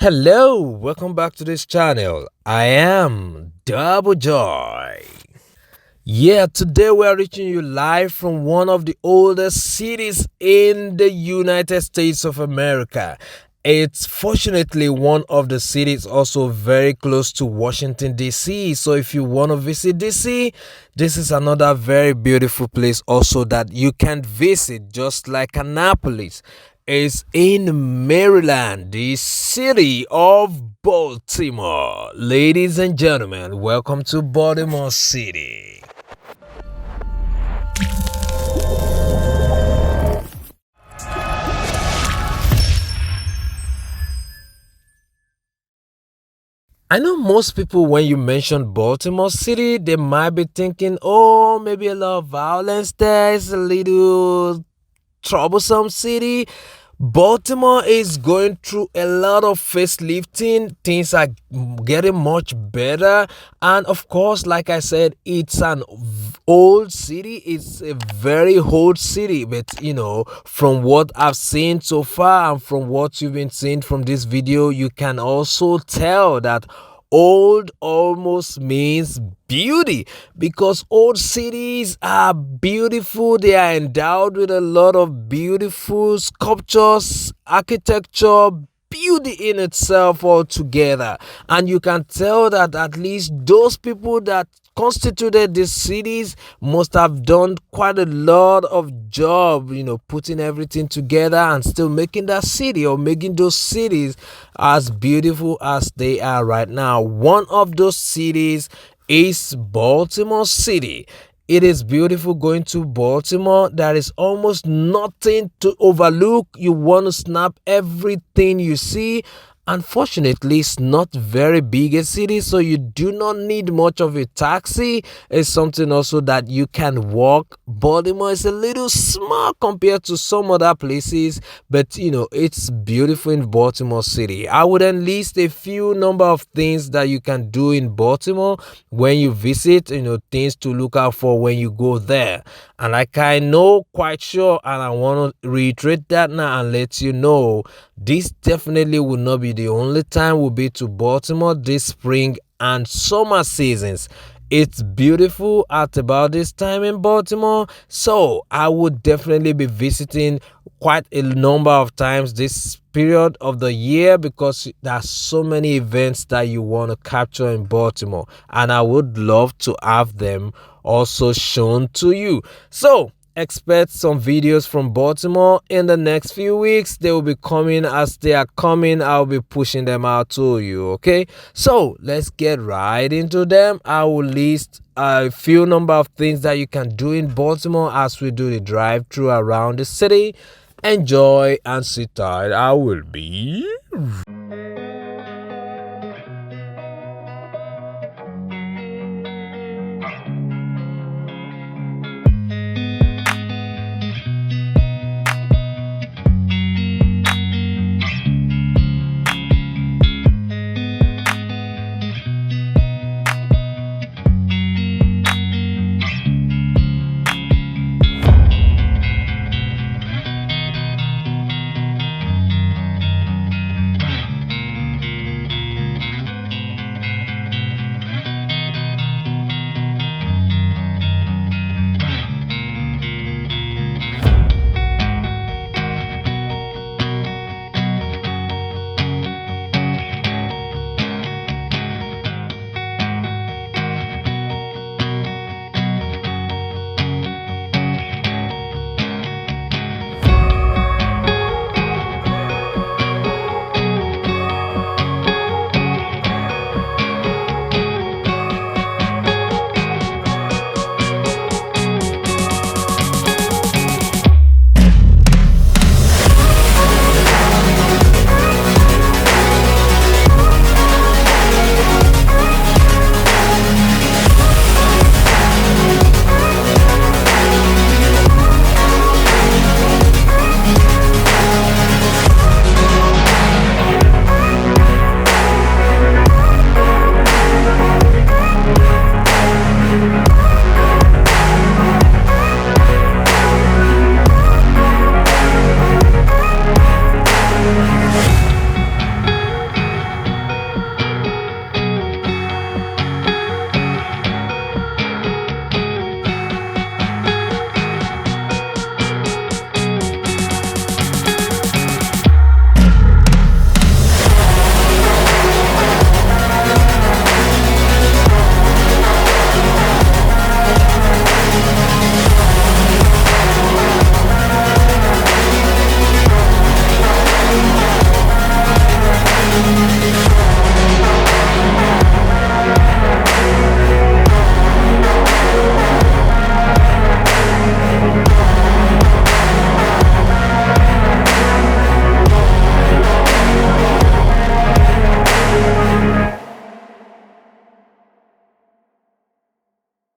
Hello, welcome back to this channel. I am Double Joy. Yeah, today we are reaching you live from one of the oldest cities in the United States of America. It's fortunately one of the cities also very close to Washington, D.C. So if you want to visit D.C., this is another very beautiful place also that you can visit, just like Annapolis is in Maryland, the city of Baltimore. Ladies and gentlemen, welcome to Baltimore City. I know most people, when you mention Baltimore City, they might be thinking, oh, maybe a lot of violence there, it's a little troublesome city. Baltimore is going through a lot of facelifting. Things are getting much better. And of course, like I said, it's an old city. It's a very old city. But, from what I've seen so far and from what you've been seeing from this video, you can also tell that old almost means beauty, because old cities are beautiful. They are endowed with a lot of beautiful sculptures, architecture, beauty in itself altogether. And you can tell that at least those people that constituted these cities must have done quite a lot of job, putting everything together and still making that city, or making those cities as beautiful as they are right now. One of those cities is Baltimore City. It is beautiful going to Baltimore. There is almost nothing to overlook. You want to snap everything you see. Unfortunately, it's not very big a city, so you do not need much of a taxi. It's something also that you can walk. Baltimore is a little small compared to some other places, but it's beautiful in Baltimore City. I would enlist a few number of things that you can do in Baltimore when you visit, things to look out for when you go there. And like I know quite sure, and I want to reiterate that now and let you know, this definitely will not be the only time we'll be to Baltimore this spring and summer seasons. It's beautiful at about this time in Baltimore, so I would definitely be visiting quite a number of times this period of the year, because there's so many events that you want to capture in Baltimore, and I would love to have them also shown to you. So expect some videos from Baltimore in the next few weeks. They will be coming. As they are coming, I'll be pushing them out to you. Okay, so let's get right into them. I will list a few number of things that you can do in Baltimore as we do the drive through around the city. Enjoy and sit tight. I will be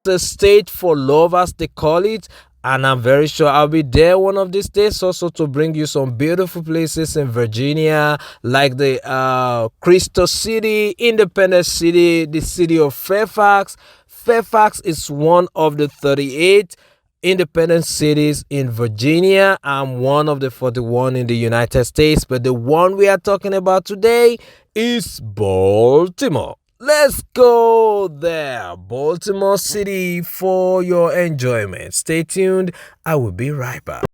the state for love, as they call it. And I'm very sure I'll be there one of these days also to bring you some beautiful places in Virginia, like the Crystal City, Independence City, the city of Fairfax. Fairfax is one of the 38 independent cities in Virginia. I'm one of the 41 in the United States, but the one we are talking about today is Baltimore. Let's go there, Baltimore City, for your enjoyment. Stay tuned. I will be right back.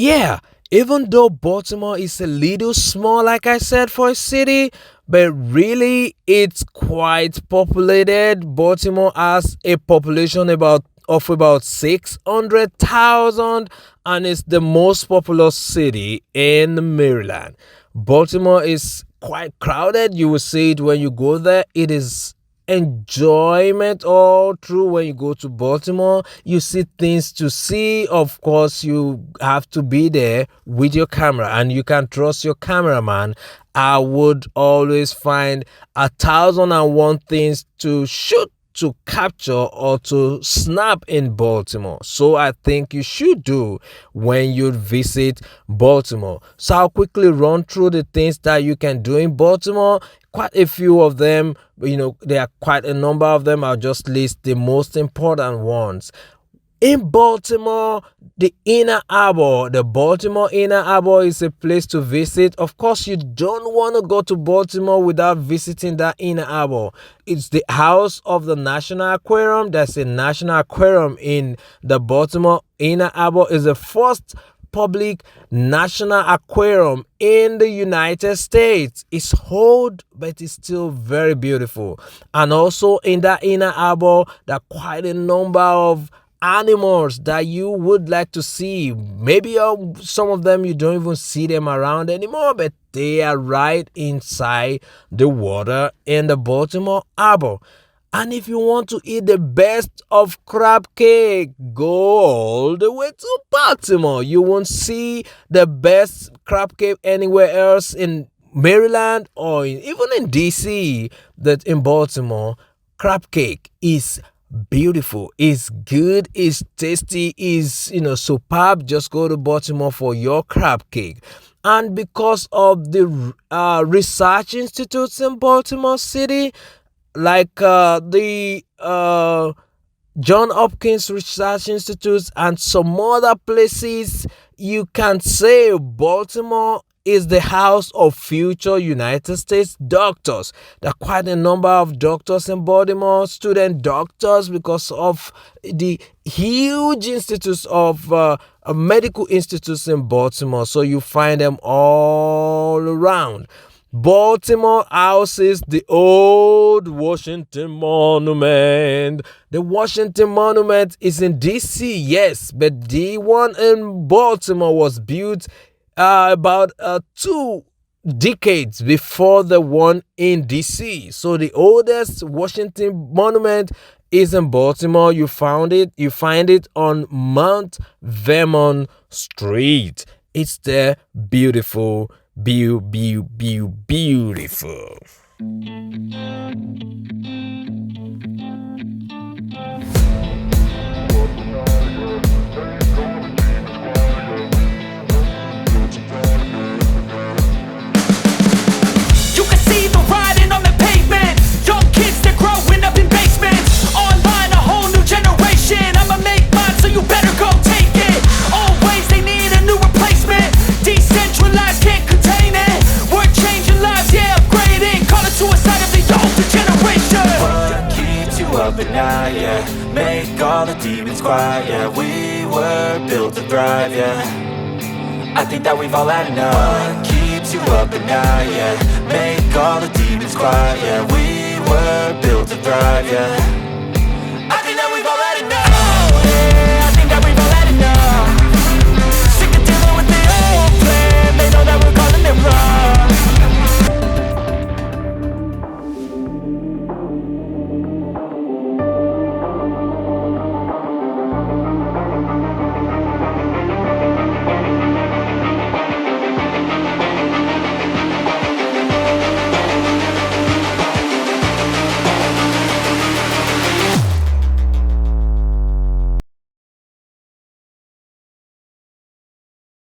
Yeah, even though Baltimore is a little small, like I said, for a city, but really it's quite populated. Baltimore has a population about 600,000 and it's the most populous city in Maryland. Baltimore is quite crowded. You will see it when you go there. It is enjoyment all through when you go to Baltimore. You see things to see. Of course, you have to be there with your camera and you can trust your cameraman. I would always find 1,001 things to shoot, to capture, or to snap in Baltimore. So I think you should do when you visit Baltimore. So I'll quickly run through the things that you can do in Baltimore. Quite a few of them, there are quite a number of them. I'll just list the most important ones. In Baltimore, the Inner Harbor, the Baltimore Inner Harbor is a place to visit. Of course, you don't want to go to Baltimore without visiting that Inner Harbor. It's the house of the National Aquarium. There's a National Aquarium in the Baltimore Inner Harbor. Is the first public national aquarium in the United States. It's old, but it's still very beautiful. And also in that Inner Harbor, there are quite a number of animals that you would like to see. Maybe some of them you don't even see them around anymore, but they are right inside the water in the Baltimore Harbor. And if you want to eat the best of crab cake, go all the way to Baltimore. You won't see the best crab cake anywhere else in Maryland or even in DC. That in Baltimore, crab cake is beautiful, is good, is tasty, is superb. Just go to Baltimore for your crab cake. And because of the research institutes in Baltimore City, like the John Hopkins Research Institute and some other places, you can say Baltimore is the house of future United States doctors. There are quite a number of doctors in Baltimore, student doctors, because of the huge institutes of medical institutes in Baltimore. So you find them all around. Baltimore houses the old Washington Monument. The Washington Monument is in DC, yes, but the one in Baltimore was built about 2 decades before the one in DC. So the oldest Washington Monument is in Baltimore. You find it on Mount Vermont Street. It's there, beautiful. Beautiful. all the demons quiet. Yeah, we were built to thrive, yeah. I think that we've all had enough. What keeps you up at night, yeah. Make all the demons quiet, yeah. We were built to thrive, yeah.